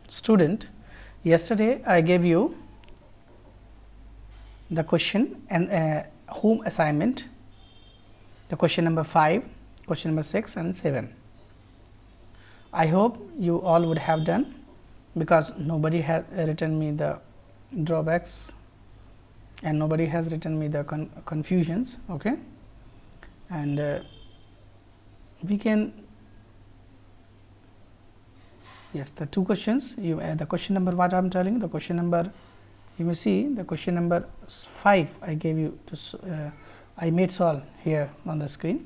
Student, yesterday I gave you the question and home assignment, the question number 5, question number 6 and 7. I hope you all would have done, because nobody has written me the drawbacks and nobody has written me the confusions. Okay, and we can, yes, the two questions, the question number, what I am telling you, the question number, you may see the question number 5 I gave you to I made solve here on the screen.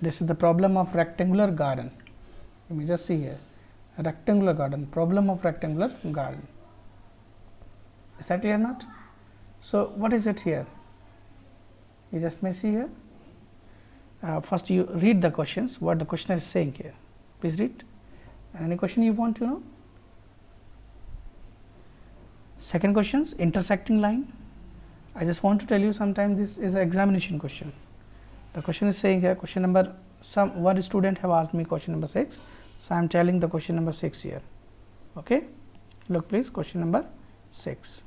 This is the problem of rectangular garden. You may just see here, rectangular garden, problem of rectangular garden. Is that clear or not? So, what is it here? You just may see here. First you read the questions, what the questioner is saying here. Please read. Any question you want to know? Second questions, intersecting line. I just want to tell you, sometimes this is an examination question. The question is saying here, question number, one student have asked me question number 6. So, I am telling the question number 6 here. Okay. Look please, question number 6.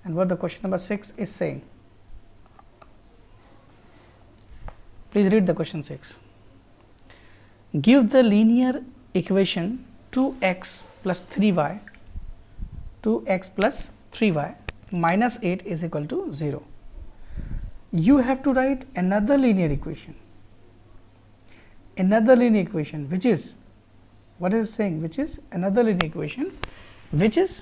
And what the question number 6 is saying. Please read the question 6. Give the linear equation 2x plus 3y, 2x plus 3y minus 8 is equal to 0. You have to write another linear equation, which is, what is it saying, which is another linear equation, which is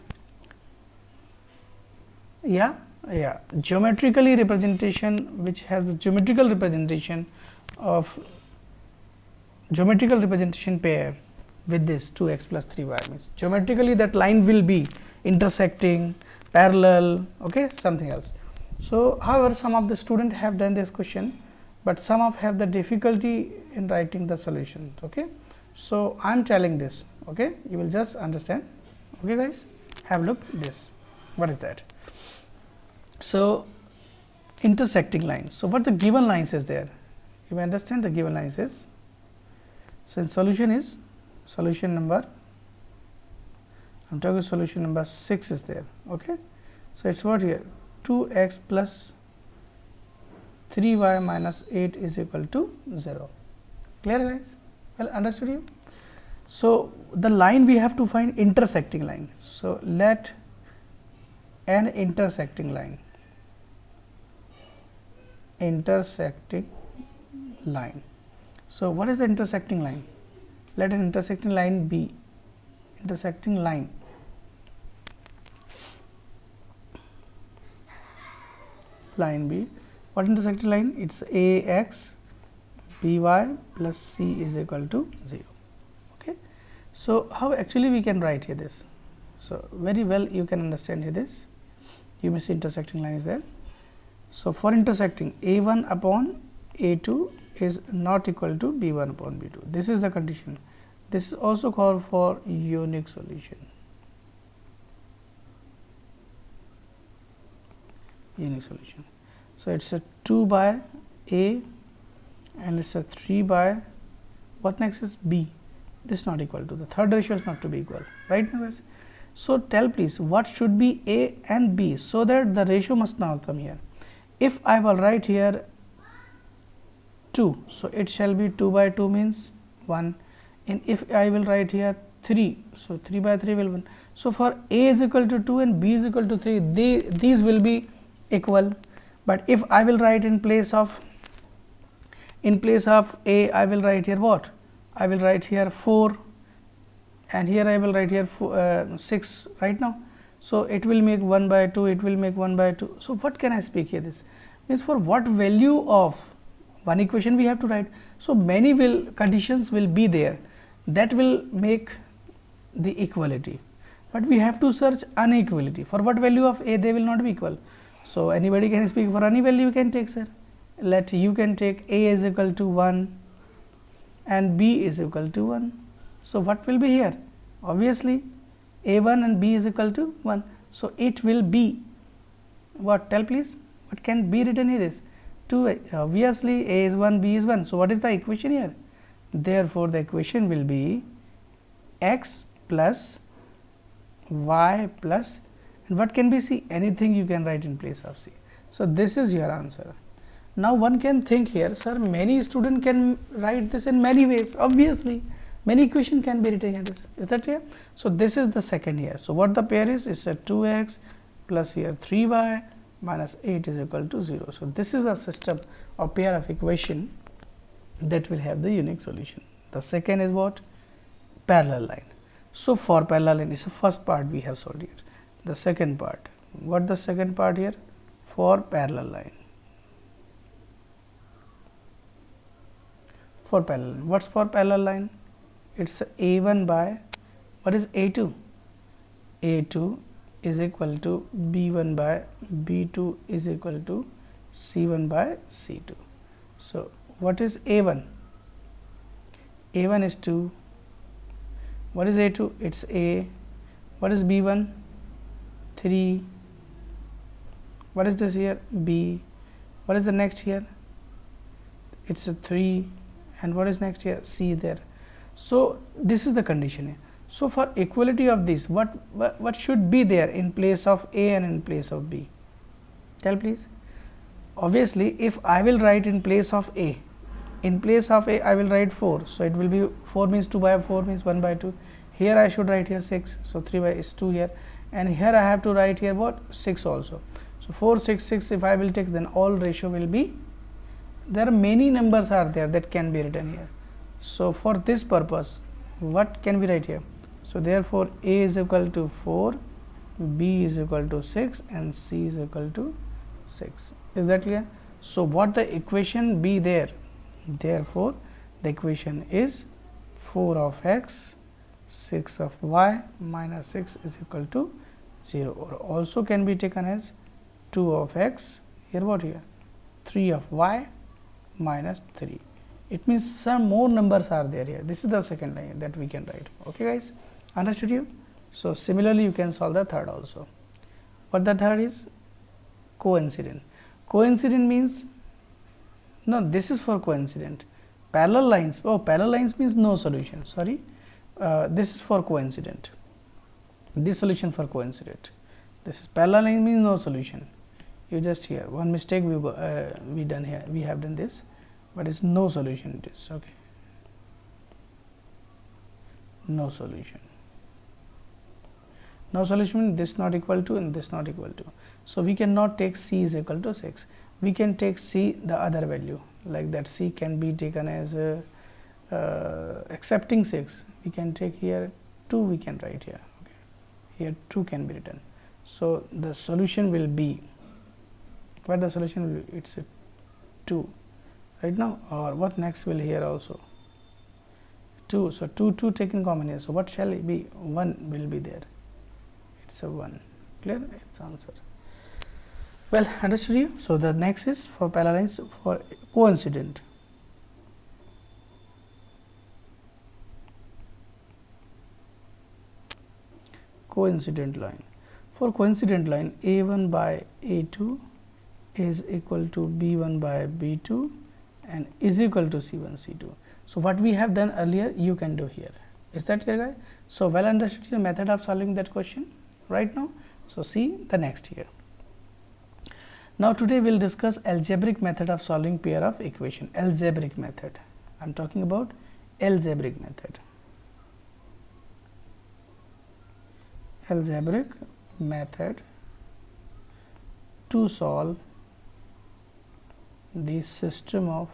geometrically representation, which has the geometrical representation pair with this 2x plus 3y, means geometrically that line will be intersecting, parallel, okay, something else. So, however, some of the students have done this question, but some of have the difficulty in writing the solution. Okay. So, I am telling this, okay, you will just understand. Okay guys, have a look this, what is that? So, intersecting lines. So, what the given lines is there, you may understand the given lines is. So, in solution is solution number, I am talking solution number 6 is there. Okay. So, it is what here, 2x plus 3y minus 8 is equal to 0. Clear guys? Well understood you? So, the line we have to find intersecting line. So, let an intersecting line, So, what is the intersecting line? Let an intersecting line be, line B. What intersecting line? It is ax by plus c is equal to 0. Okay. So, how actually we can write here this? So, very well you can understand here this, you may see intersecting line is there. So, for intersecting a1 upon a2 is not equal to b1 upon b2, this is the condition. This is also called for unique solution. So, it is a 2 by a and it is a 3 by, what next is b, this is not equal to, the third ratio is not to be equal, right now guys. So, tell please what should be a and b, so that the ratio must now come here. If I will write here 2, so it shall be 2 by 2 means 1, and if I will write here 3, so 3 by 3 will 1. So, for a is equal to 2 and b is equal to 3, these will be equal, but if I will write in place of a, I will write here what? I will write here 4 and here I will write here 6 right now. So, it will make 1 by 2, it will make 1 by 2. So, what can I speak here? This means for what value of one equation we have to write. So, many conditions will be there that will make the equality, but we have to search inequality. For what value of a they will not be equal. So, anybody can speak for any value you can take, sir. Let you can take a is equal to 1 and b is equal to 1. So, what will be here? Obviously, a1 and b is equal to 1. So, it will be what? Tell please, what can be written here is 2, obviously a is 1, b is 1. So, what is the equation here? Therefore, the equation will be x plus y plus, and what can be c? Anything you can write in place of c. So, this is your answer. Now, one can think here, sir, many students can write this in many ways. Obviously, many equation can be written in this. Is that clear? So, this is the second here. So, what the pair is? It's a 2x plus here 3y minus 8 is equal to 0. So, this is a system of pair of equation that will have the unique solution. The second is what? Parallel line. So, for parallel line is the first part we have solved here. The second part, what the second part here? For parallel line. For parallel line, what's for parallel line? It's a1 by, what is a2? a2 is equal to b1 by b2 is equal to c1 by c2. So, what is a1? a1 is 2. What is a2? It's a. What is b1? 3. What is this here? b. What is the next here? It's a 3. And what is next here? c there. So, this is the condition here. So, for equality of this, what should be there in place of a and in place of b? Tell please. Obviously, if I will write in place of a, in place of a I will write 4. So, it will be 4 means 2 by 4 means 1 by 2. Here I should write here 6. So, 3 by is 2 here, and here I have to write here what? 6 also. So, 4 6 6 if I will take, then all ratio will be, there are many numbers are there that can be written here. So, for this purpose what can we write here? So, therefore, a is equal to 4, b is equal to 6 and c is equal to 6. Is that clear? So, what the equation be there? Therefore, the equation is 4 of x, 6 of y minus 6 is equal to 0, or also can be taken as 2 of x, here what here? 3 of y minus 3. It means some more numbers are there here. This is the second line that we can write. Okay, guys, understood you? So, similarly, you can solve the third also. What the third is? Coincident. Coincident means, no, this is for coincident. Parallel lines, oh, parallel lines means no solution, sorry. This is for coincident. This solution for coincident. This is parallel line means no solution. You just here one mistake we done here, we have done this, but it's no solution, it is okay. No solution. No solution means this not equal to and this not equal to. So, we cannot take c is equal to 6. We can take c the other value, like that c can be taken as accepting 6. We can take here 2, we can write here. Okay. Here 2 can be written. So, the solution will be, what the solution will be? It's a 2 right now, or what next will here also 2. So, 2 taken common here. So, what shall it be? 1 will be there. It's a 1. Clear? Its answer. Well, understood you? So, the next is for parallel lines for coincident. Coincident line. For coincident line, a1 by a2 is equal to b1 by b2 and is equal to c1 c2. So, what we have done earlier you can do here. Is that clear, guys? So, well understood the method of solving that question right now. So, see the next here. Now, today we will discuss algebraic method of solving pair of equation. Algebraic method. I am talking about algebraic method. Algebraic method to solve the system of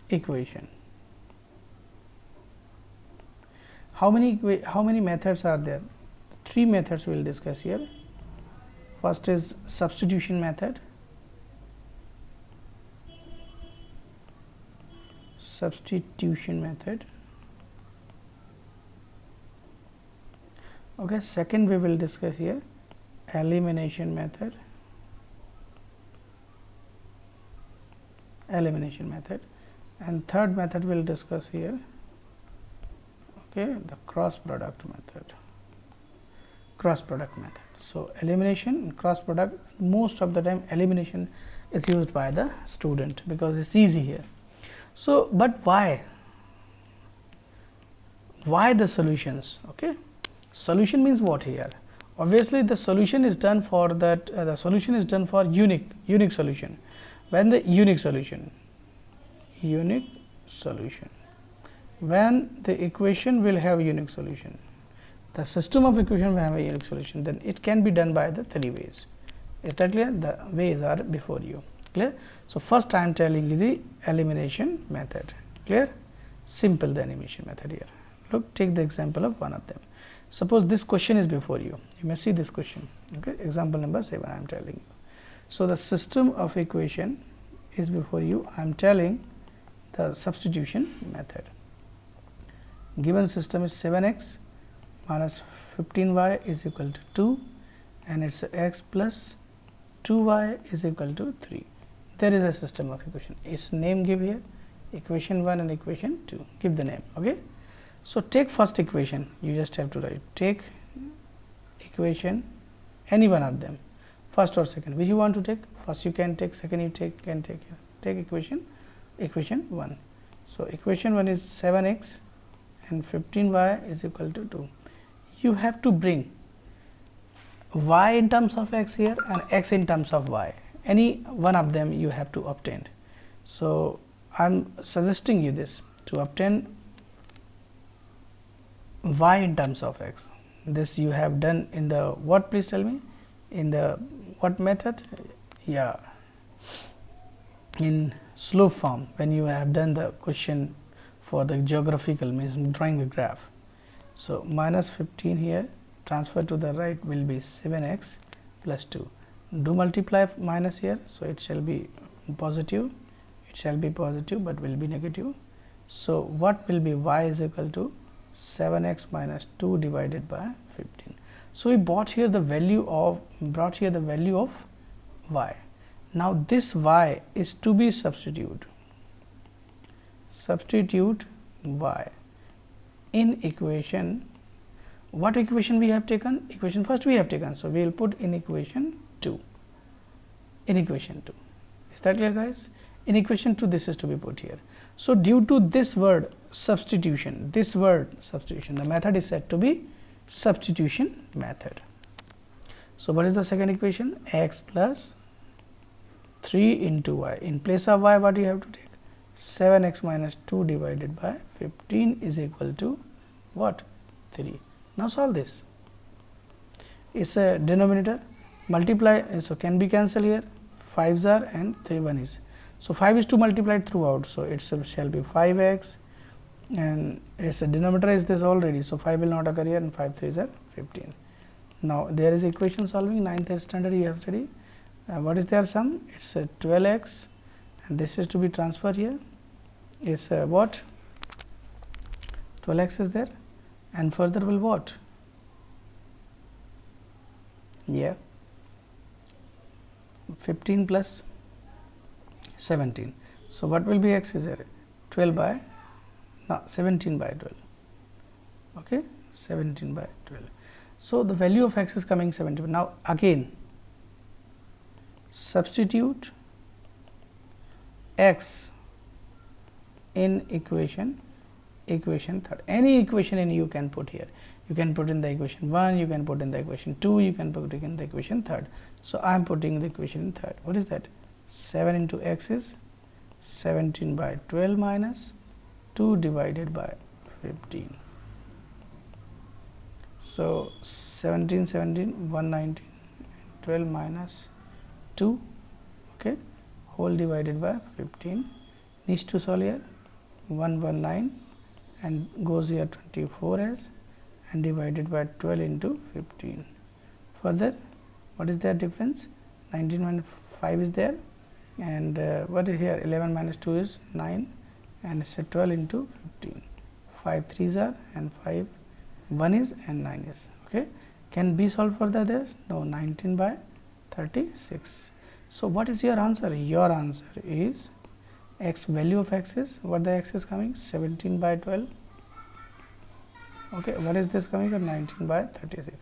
equation. How many methods are there? 3 methods we will discuss here. First is substitution method. Substitution method. Okay. Second, we will discuss here elimination method. Elimination method, and third method we will discuss here. Okay, the cross product method. Cross product method. So, elimination and cross product, most of the time elimination is used by the student because it is easy here. So, but why the solutions? Okay. Solution means what here? Obviously, the solution is done for that the solution is done for unique solution. When the unique solution when the equation will have unique solution, the system of equation will have a unique solution, then it can be done by the 3 ways. Is that clear? The ways are before you. Clear? So, first I am telling you the elimination method. Clear? Simple the elimination method here. Look, take the example of one of them. Suppose this question is before you. You may see this question. Okay. Example number 7 I am telling you. So, the system of equation is before you. I am telling the substitution method. Given system is 7x minus 15y is equal to 2 and it is x plus 2y is equal to 3. There is a system of equation. Its name give here, equation 1 and equation 2. Give the name. Okay. So, take first equation, you just have to write, take equation any one of them, first or second, which you want to take, first you can take, second you can take here. Take equation 1. So, equation 1 is 7x and 15y is equal to 2. You have to bring y in terms of x here and x in terms of y, any one of them you have to obtain. So, I am suggesting you this to obtain y in terms of x. This you have done in the what, please tell me, in the what method? Yeah, in slope form, when you have done the question for the geographical, means drawing a graph. So, minus 15 here, transfer to the right will be 7x plus 2. Do multiply minus here. So, it shall be positive, but will be negative. So, what will be y is equal to 7x minus 2 divided by 15. So, we brought here the value of y. Now, this y is to be substitute y in equation. What equation we have taken? Equation first we have taken. So, we will put in equation 2. Is that clear, guys? In equation 2 this is to be put here. So, due to this word substitution, the method is said to be substitution method. So, what is the second equation? X plus 3 into y. In place of y, what you have to take? 7x minus 2 divided by 15 is equal to what? 3. Now, solve this. It is a denominator, multiply, so can be cancelled here, 5s are and 3 1 is. So, 5 is to multiply throughout. So, it shall be 5x and its a denominator is this already. So, 5 will not occur here and 5 3s are 15. Now, there is equation solving 9th standard you have studied. What is their sum? It is 12x and this is to be transferred here. Is what? 12x is there and further will what? Yeah, 15 plus 17. So, what will be x is there? 12 by, no, 17 by 12. Okay, 17 by 12. So, the value of x is coming 17. Now, again substitute x in equation third. Any equation in you can put here. You can put in the equation 1, you can put in the equation 2, you can put in the equation third. So, I am putting the equation in third. What is that? 7 into x is 17 by 12 minus 2 divided by 15. So, 17, 119, 12 minus 2, okay, whole divided by 15. Needs to solve here, 119 and goes here 24 as and divided by 12 into 15. Further, what is their difference? 19 minus 5 is there and what is here? 11 minus 2 is 9 and it's 12 into 15. 5 3s are and 5 1 is and 9 is. Okay. Can be solved further there? No, 19 by 36. So, what is your answer? Your answer is x, value of x is, what the x is coming? 17 by 12. Okay. What is this coming? 19 by 36.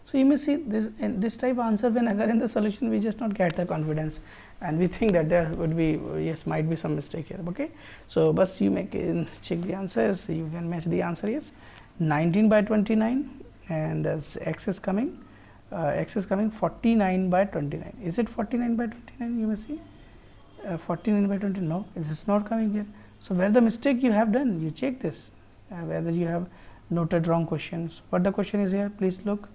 So, you may see this type of answer when agar in the solution we just not get the confidence, and we think that there would be yes might be some mistake here. Okay. So, bus you make check the answers, you can match the answer. Yes, 19 by 29, and as x is coming 49 by 29. Is it 49 by 29? You may see 49 by 20. No, it is not coming here. So, where the mistake you have done, you check this whether you have noted wrong questions. What the question is here, please look.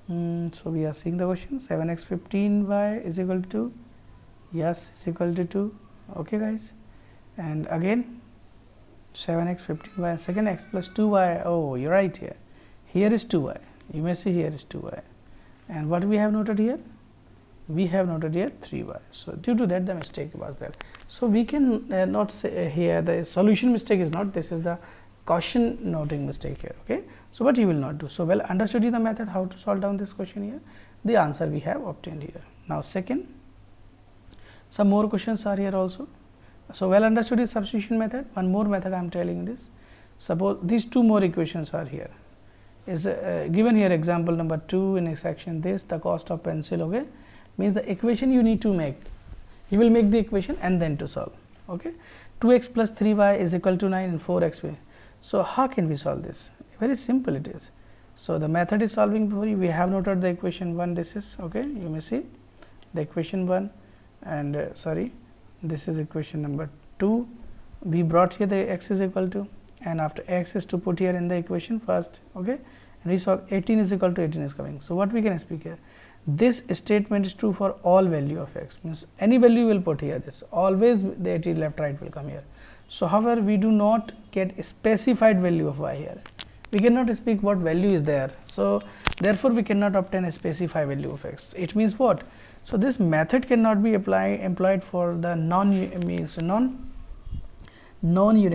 So, we are seeing the question 7x 15y is equal to, yes, is equal to 2. Okay, guys, and again 7x 15y, second x plus 2y. Oh, you are right here. Here is 2y. You may see here is 2y, and what we have noted here? We have noted here 3y. So, due to that the mistake was there. So, we can not say here the solution mistake is not, this is the caution noting mistake here. Okay. So, what you will not do. So, well understood the method how to solve down this question here, the answer we have obtained here. Now, second, some more questions are here also. So, well understood the substitution method. One more method I am telling this. Suppose these two more equations are here, is given here example number 2 in a section this, the cost of pencil. Okay, means the equation you need to make, you will make the equation and then to solve. Okay, 2x plus 3y is equal to 9 and 4x. So, how can we solve this? Very simple it is. So, the method is solving for you. We have noted the equation 1, this is okay. You may see the equation 1, and sorry, this is equation number 2. We brought here the x is equal to, and after x is to put here in the equation first. Okay, and we solve 18 is equal to 18 is coming. So, what we can speak here? This statement is true for all value of x, means any value you will put here, this always the 18 left right will come here. So, however, we do not get a specified value of y here, we cannot speak what value is there. So, therefore, we cannot obtain a specified value of x. It means what? So, this method cannot be employed for the non-unique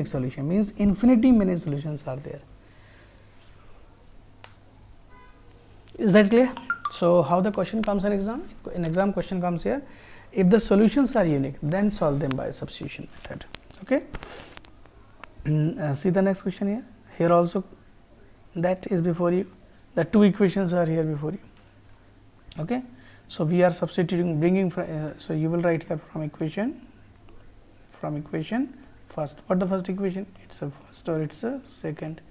solution, means infinity many solutions are there. Is that clear? So, how the question comes in exam? In exam question comes here, if the solutions are unique, then solve them by substitution method. Okay. See the next question here. Here also that is before you. The two equations are here before you. Okay. So, we are substituting, bringing so you will write here from equation first. What the first equation? It's a first or it's a second.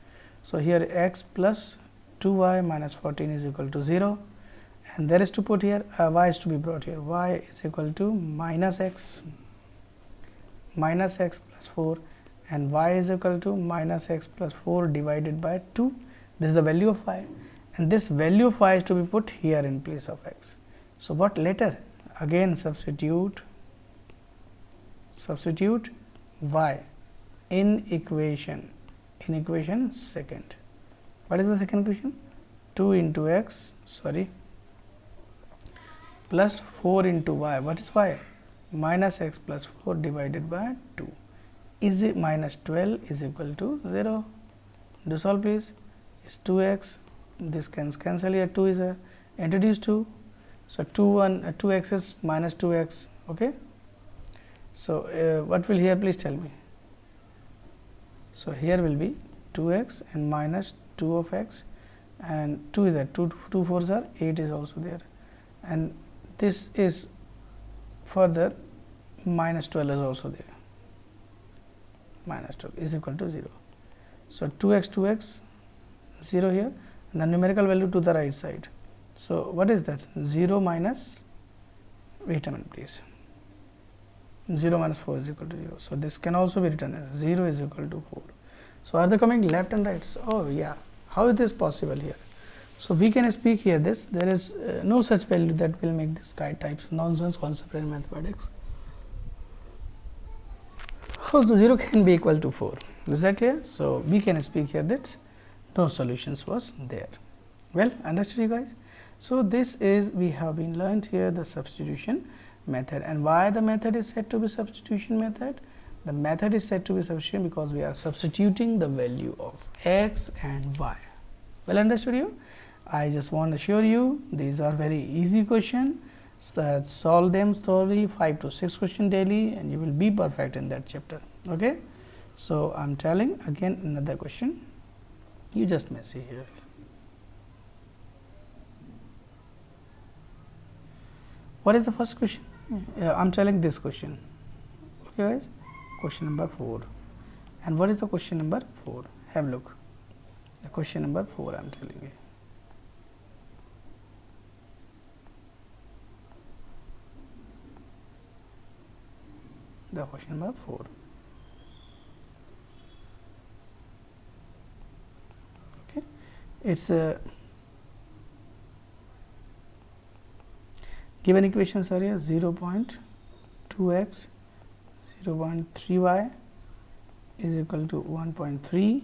So, here x plus 2y minus 14 is equal to 0, and there is to put here y is to be brought here, y is equal to minus x plus 4, and y is equal to minus x plus 4 divided by 2. This is the value of y, and this value of y is to be put here in place of x. So, what later? Again substitute y in equation second. What is the second equation? 2 into x, sorry, plus 4 into y. What is y? Minus x plus 4 divided by 2 is it minus 12 is equal to 0. Do solve please. Is 2x, this can cancel here, 2 is a introduce 2. So, 2x is minus 2x. Okay. So, what will here please tell me? So, here will be 2x and minus 2 of x, and 2 is there, 2 4s are 8 is also there, and this is further minus 12 is also there, minus 12 is equal to 0. So, 2x 0 here, and the numerical value to the right side. So, what is that? 0 minus, wait a minute please, 0 minus 4 is equal to 0. So, this can also be written as 0 is equal to 4. So, are they coming left and right? So, oh yeah, how is this possible here? So, we can speak here this, there is no such value that will make this types nonsense concept in mathematics. So, 0 can be equal to 4, is that clear? So, we can speak here that no solutions was there. Well, understood you guys? So, this is we have been learned here the substitution method, and why the method is said to be substitution method? The method is said to be substitution because we are substituting the value of x and y. Well understood you? I just want to assure you these are very easy questions. So, solve them thoroughly 5 to 6 questions daily, and you will be perfect in that chapter. Okay. So, I am telling again another question, you just may see here. What is the first question? I'm telling this question. Okay guys, question number 4. And what is the question number 4? Have a look. The question number 4 I'm telling you. The question number 4. Okay, it's a given equations are here 0.2x 0.3y is equal to 1.3,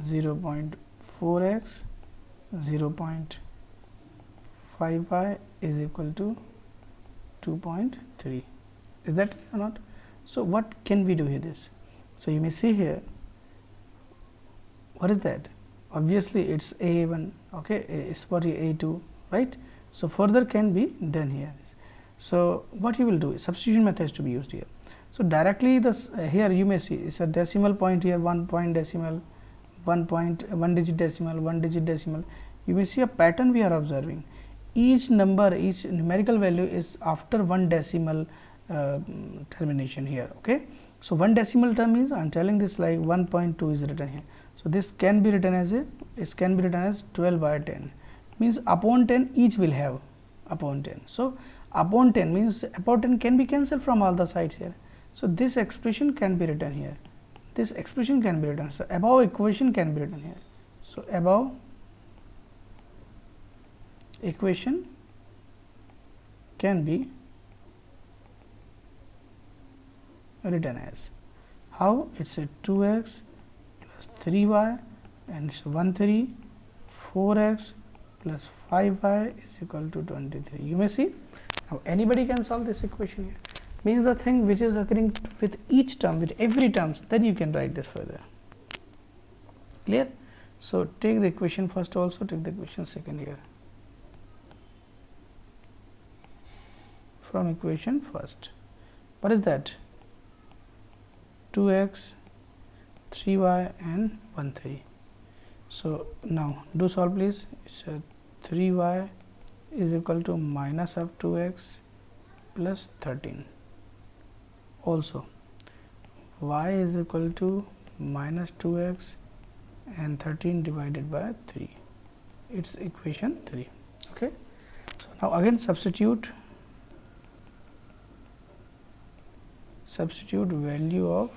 0.4x 0.5y is equal to 2.3. Is that clear or not? So what can we do here this? So you may see here, what is that? Obviously it's a1, okay, it's for a2, right? So further can be done here. So what you will do, substitution method is to be used here. So directly this here you may see it's a decimal point here, 1 point decimal, 1 digit decimal, 1 digit decimal. You may see a pattern we are observing. Each number, each numerical value is after 1 decimal termination here. Okay, so 1 decimal term is, I am telling this like 1.2 is written here. So this can be written as 12 by 10, means upon 10 each will have upon 10. So upon 10 means upon 10 can be cancelled from all the sides here. So this expression can be written here, this expression can be written, so above equation can be written here. So above equation can be written as how? It's a 2x plus 3y and it's 13, 4x plus 5y is equal to 23. You may see now anybody can solve this equation here, means the thing which is occurring with each term, with every terms, then you can write this further. Clear? So take the equation first, also take the equation second here. From equation first, what is that? 2x 3y and 13. So now do solve please. It's a 3y is equal to minus of 2x plus 13. Also y is equal to minus 2x and 13 divided by 3. It's equation 3. Okay. So now again substitute value of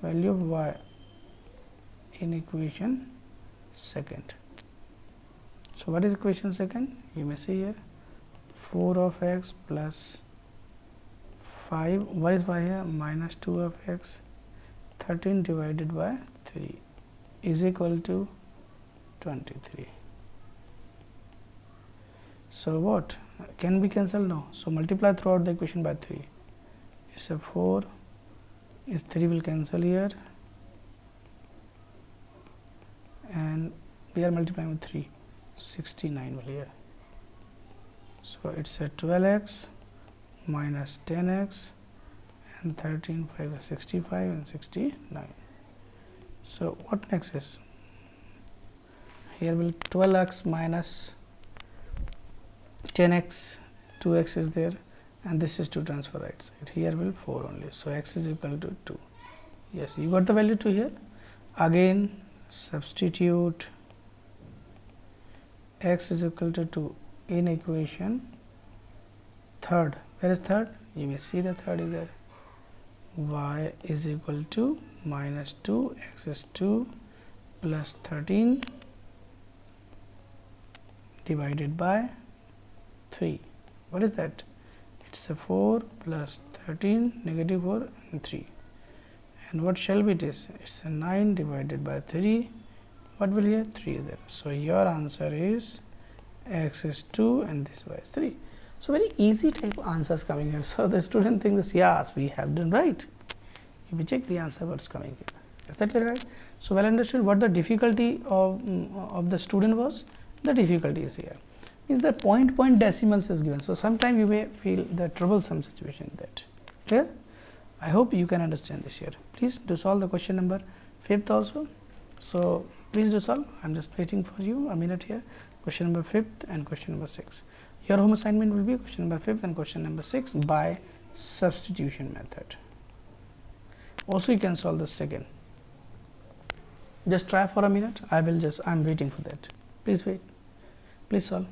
y in equation second. So what is equation second? You may see here 4 of x plus 5, what is y here? Minus 2 of x, 13 divided by 3 is equal to 23. So what can be cancelled? No. So multiply throughout the equation by 3. It's a 4, is 3 will cancel here, and we are multiplying with 3, 69 will here. So it's a 12x minus 10x and 13, 5 is 65 and 69. So what next is? Here will 12x minus 10x, 2x is there, and this is to transfer right side. Here will 4 only. So x is equal to 2. Yes, you got the value to here. Again substitute x is equal to 2 in equation third. Where is third? You may see the third is there. Y is equal to minus 2, x is 2 plus 13 divided by 3. What is that? It's a 4 plus 13, negative 4 and 3. And what shall be this? It's a 9 divided by 3. What will here? 3 is there. So your answer is x is 2 and this y is 3. So very easy type of answers coming here. So the student thinks, yes, we have done right. You may check the answer what's coming here. Is that clear, right? So well understood what the difficulty of the student was. The difficulty is here. Is the point decimals is given. So sometime you may feel the troublesome situation that. Clear? I hope you can understand this here. Please do solve the question number 5th also. So please do solve. I am just waiting for you a minute here. Question number 5th and question number 6. Your home assignment will be question number 5 and question number 6 by substitution method. Also you can solve the second. Just try for a minute. I'm waiting for that. Please wait. Please solve.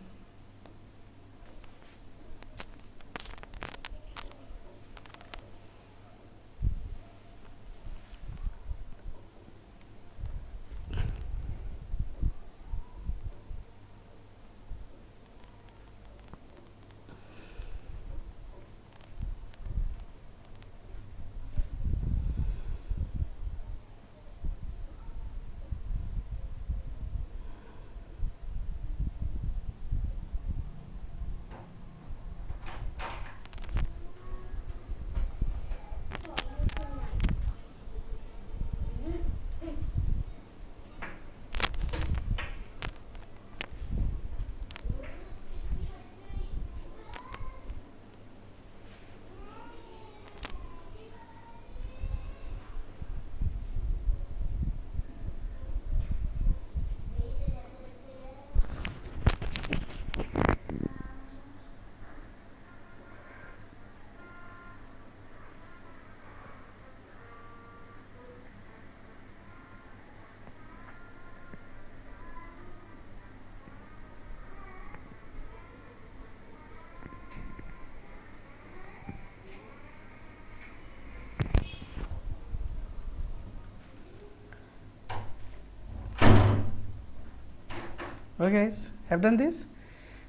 Okay guys, have done this.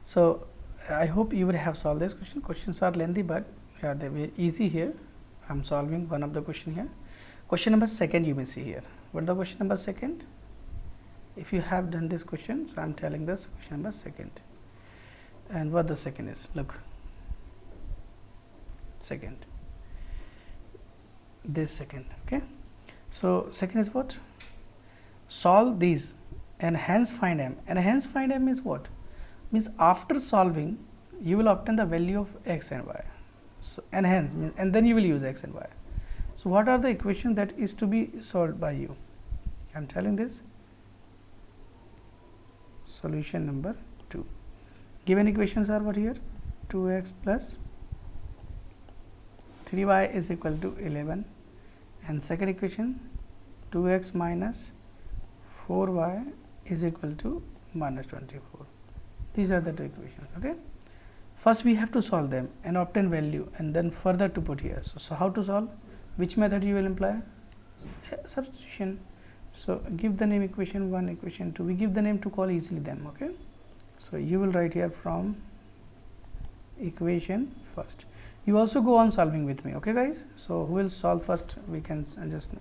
So I hope you would have solved this question. Questions are lengthy, but they were easy here. I'm solving one of the question here. Question number 2 you may see here. What the question number 2? If you have done this question, so I'm telling this question number 2. And what the second is, look, second, this second, okay. So second is what? Solve these and hence find m. And hence find m is what? Means after solving you will obtain the value of x and y. So and hence means, and then you will use x and y. So what are the equation that is to be solved by you? I am telling this. Solution number 2. Given equations are what here? 2x plus 3y is equal to 11, and second equation 2x minus 4y is equal to minus 24. These are the two equations. Okay. First we have to solve them and obtain value, and then further to put here. So how to solve? Which method you will employ? Substitution. So give the name equation 1, equation 2. We give the name to call easily them. Okay. So you will write here from equation first. You also go on solving with me. Okay guys. So who will solve first? We can just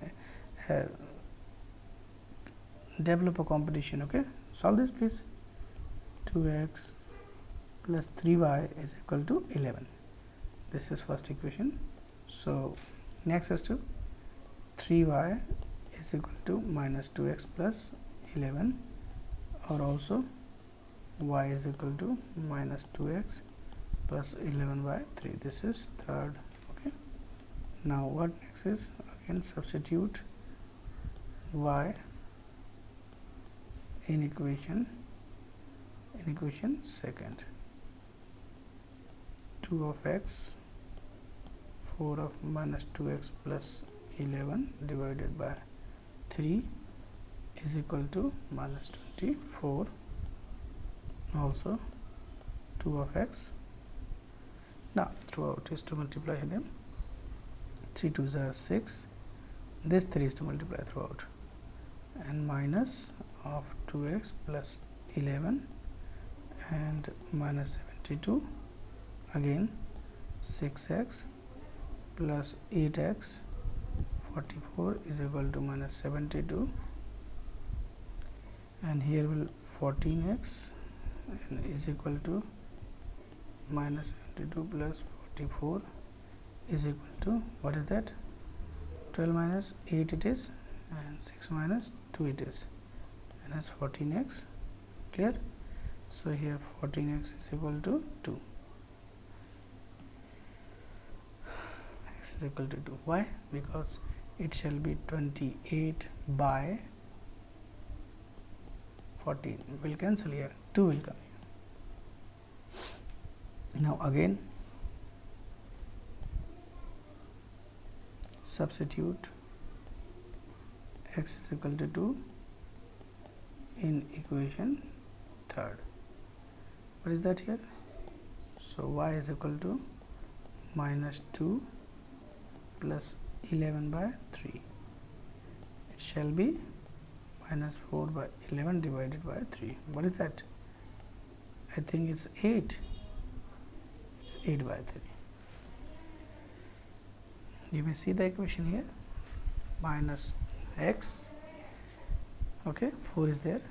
develop a competition. Okay. Solve this please. 2x plus 3y is equal to 11. This is first equation. So next is to 3y is equal to minus 2x plus 11, or also y is equal to minus 2x plus 11 by 3. This is third. Okay. Now what next is, again substitute y in equation second. 2 of x, 4 of minus 2x plus 11 divided by 3 is equal to minus 24. Also 2 of x. Now throughout is to multiply them. 3 2s are 6. This 3 is to multiply throughout, and minus of 2x plus 11 and minus 72. Again 6x plus 8x 44 is equal to minus 72, and here will 14x and is equal to minus 72 plus 44 is equal to, what is that, 12 minus 8 it is, and 6 minus 2 it is, and as 14x. Clear? So here 14x is equal to 2. X is equal to 2. Why? Because it shall be 28 by 14. Will cancel here. 2 will come here. Now again substitute x is equal to 2 in equation third. What is that here? So y is equal to minus 2 plus 11 by 3. It shall be minus 4 by 11 divided by 3. What is that? I think it's 8. It's 8 by 3. You may see the equation here, minus x, okay, 4 is there,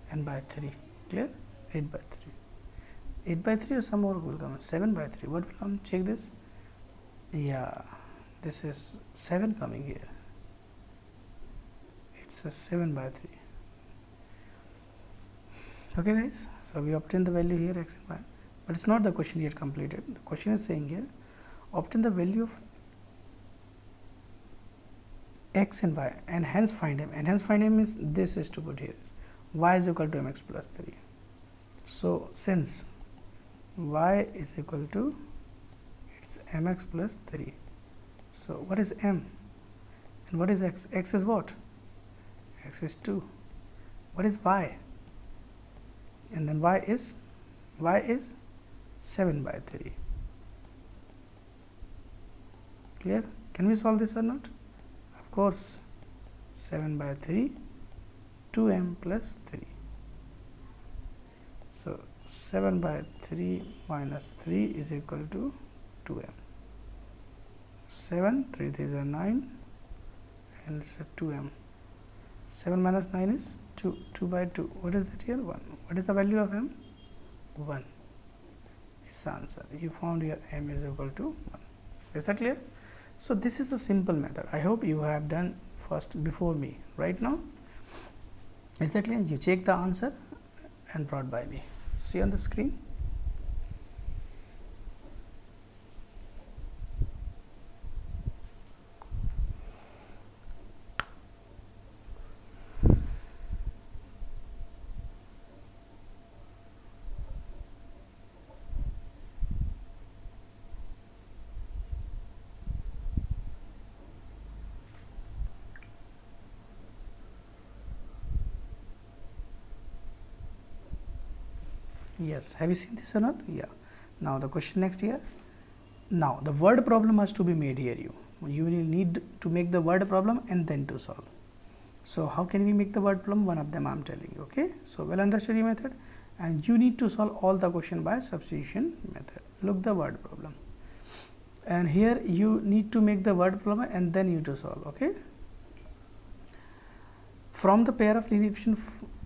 and by 3, clear? 8 by 3. 8 by 3 or some more will come, 7 by 3. What will come? Check this. Yeah, this is 7 coming here. It's a 7 by 3. Okay guys, so we obtain the value here x and y, but it's not the question yet completed. The question is saying here, obtain the value of x and y and hence find m, and hence find m means this is to put here, y is equal to mx plus 3. So since y is equal to, it's mx plus 3, so what is m and what is x? X is what? X is 2. What is y? And then y is 7 by 3. Clear? Can we solve this or not? Of course, 7 by 3, 2m plus 3. So 7 by 3 minus 3 is equal to 2m. 7, 3 3s are 9, and it's a 2m. 7 minus 9 is 2, 2 by 2. What is that here? 1. What is the value of m? 1. It's the answer. You found your m is equal to 1. Is that clear? So this is the simple method. I hope you have done first before me right now. Is that clear? You check the answer and brought by me. See on the screen. Yes, have you seen this or not? Yeah. Now the question next here. Now the word problem has to be made here. You will need to make the word problem and then to solve. So how can we make the word problem? One of them I am telling you. Okay. So well understood your method, and you need to solve all the question by substitution method. Look the word problem, and here you need to make the word problem and then you to solve. Okay. From the pair of linear equation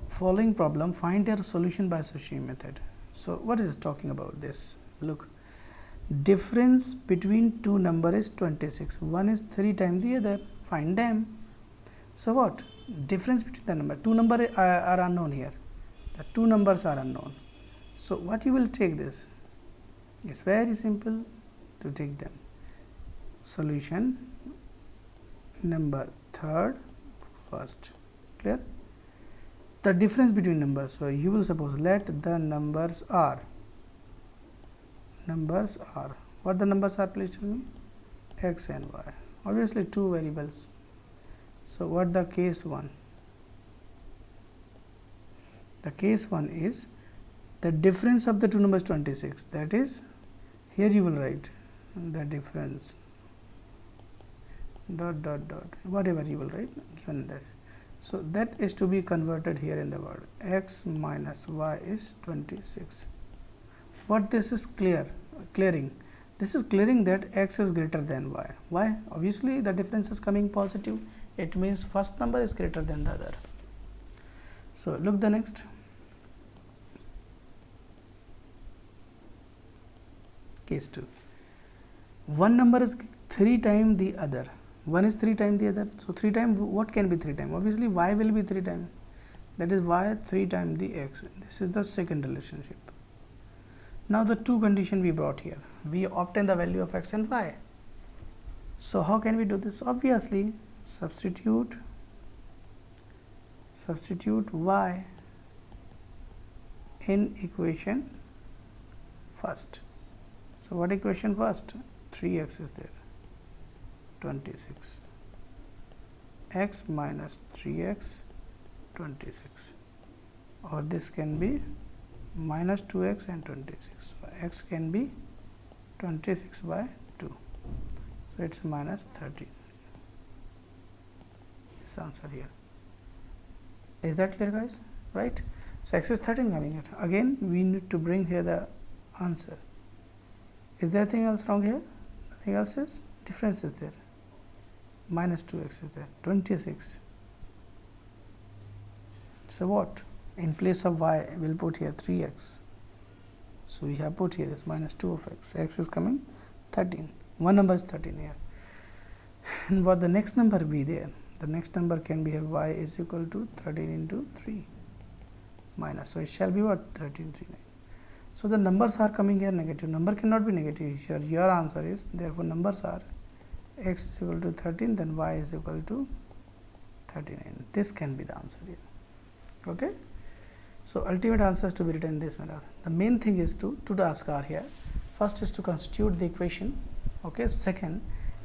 following problem, find their solution by substitution method. So what is it talking about this? Look, difference between two numbers is 26. One is 3 times the other. Find them. So what? Difference between the number. Two numbers are unknown here. The two numbers are unknown. So what you will take this? It's very simple to take them. Solution number third first. Clear? The difference between numbers. So you will suppose let the numbers are. What the numbers are, please tell me? X and y. Obviously two variables. So what the case 1? The case 1 is the difference of the two numbers 26. That is, here you will write the difference dot dot dot, whatever you will write given that. So that is to be converted here in the word x minus y is 26. What this is clearing? This is clearing that x is greater than y. Why? Obviously the difference is coming positive. It means first number is greater than the other. So look the next. Case 2. One number is 3 times the other. One is 3 times the other. So 3 times, what can be 3 times? Obviously y will be 3 times. That is y 3 times the x. This is the second relationship. Now the two condition we brought here. We obtain the value of x and y. So how can we do this? Obviously substitute y in equation first. So what equation first? 3x is there, 26, x minus 3x 26, or this can be minus 2x and 26. So x can be 26 by 2. So it's minus 13. This answer here. Is that clear, guys? Right? So x is 13 coming here. Again, we need to bring here the answer. Is there anything else wrong here? Nothing else is. Difference is there. Minus 2x is there. 26. So what? In place of y, we'll put here 3x. So we have put here this minus 2 of x. X is coming 13. One number is 13 here. And what the next number be there? The next number can be here y is equal to 13 into 3 minus. So it shall be what? 13, 3, 9. So the numbers are coming here negative. Number cannot be negative here. Your answer is, therefore numbers are x is equal to 13, then y is equal to 39. This can be the answer here. Okay. So ultimate answer is to be written in this manner. The main thing is to tasks are here. First is to constitute the equation. Okay. Second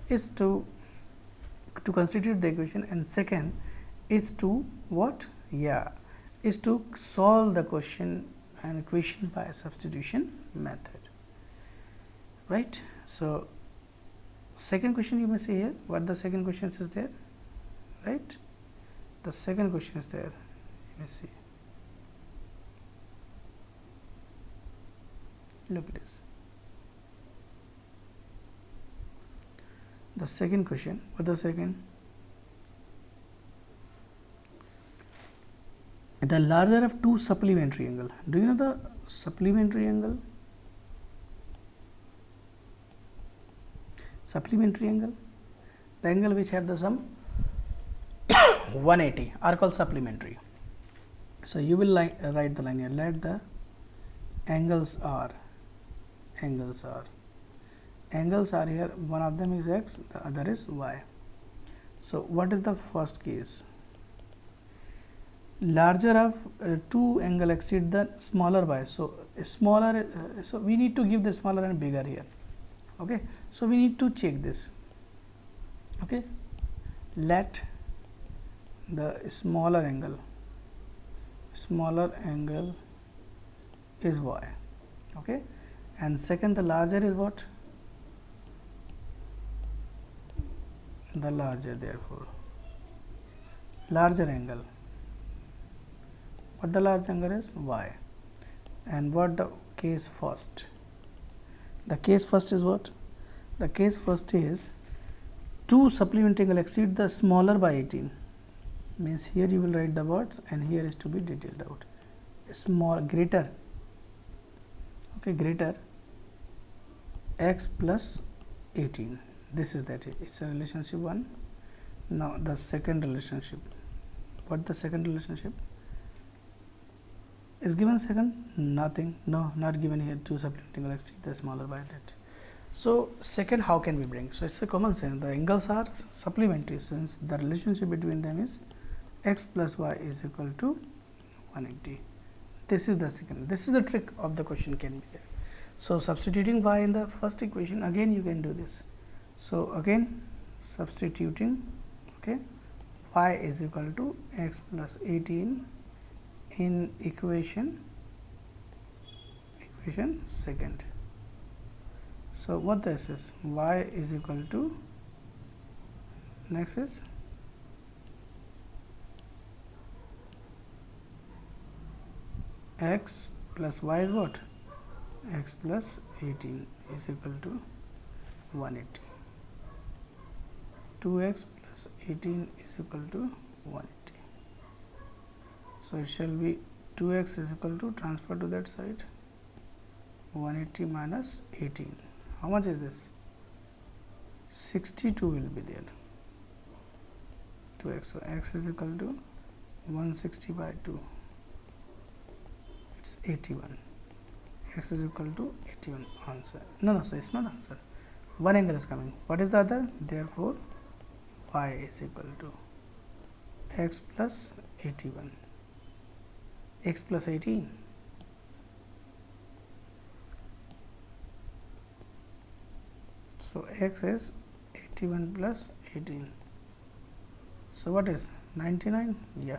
is to constitute the equation, and second is to what? Yeah, is to solve the question and equation by substitution method. Right. So second question you may see here. What the second question is there? Right. The second question is there. You may see. Look at this. The second question. What the second? The larger of two supplementary angle. Do you know the supplementary angle? Supplementary angle, the angle which have the sum 180 are called supplementary. So you will write the line here. Let the angles are here. One of them is x, the other is y. So what is the first case? Larger of two angle exceed the smaller by. So smaller. So we need to give the smaller and bigger here. Okay. So we need to check this. Okay. Let the smaller angle is y. Okay. And second, the larger is what? The larger, therefore larger angle. What the large angle is? Y. And what the case first? The case first is what? The case first is two supplementary angle exceed the smaller by 18. Means here you will write the words, and here is to be detailed out. Small, greater. Okay, greater x plus 18. This is that. It's a relationship 1. Now the second relationship. What the second relationship? Is given second? Nothing. No, not given here. Two supplementary angle exceed the smaller by that. So second, how can we bring? So it's a common sense. The angles are supplementary, since the relationship between them is x plus y is equal to 180. This is the second. This is the trick of the question can be there. So substituting y in the first equation, again you can do this. So again substituting, okay, y is equal to x plus 18 in equation second. So what this is? Y is equal to, next is x plus y is what? X plus 18 is equal to 180. 2x plus 18 is equal to 180. So it shall be 2x is equal to, transfer to that side, 180 minus 18. How much is this? 62 will be there. 2x. So x is equal to 160 by 2. It's 81. X is equal to 81. Answer. No, so it's not answer. One angle is coming. What is the other? Therefore, y is equal to x plus 81. X plus 18. So x is 81 plus 18. So what is 99? Yeah.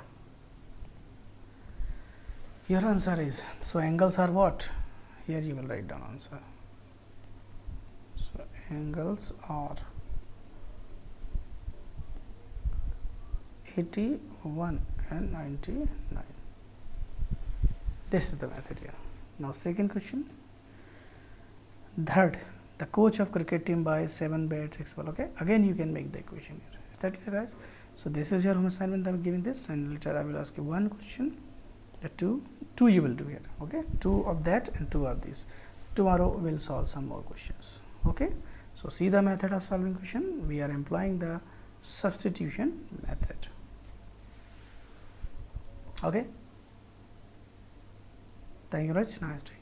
Your answer is, so angles are what? Here you will write down answer. So angles are 81 and 99. This is the method here. Now second question. Third, the coach of cricket team buys 7 bats, 6 balls. Okay, again you can make the equation here. Is that clear, guys? So this is your home assignment. I am giving this, and later I will ask you one question. The two you will do here. Okay, 2 of that and 2 of these. Tomorrow we'll solve some more questions. Okay, so see the method of solving question. We are employing the substitution method. Okay, thank you very much. Nice day.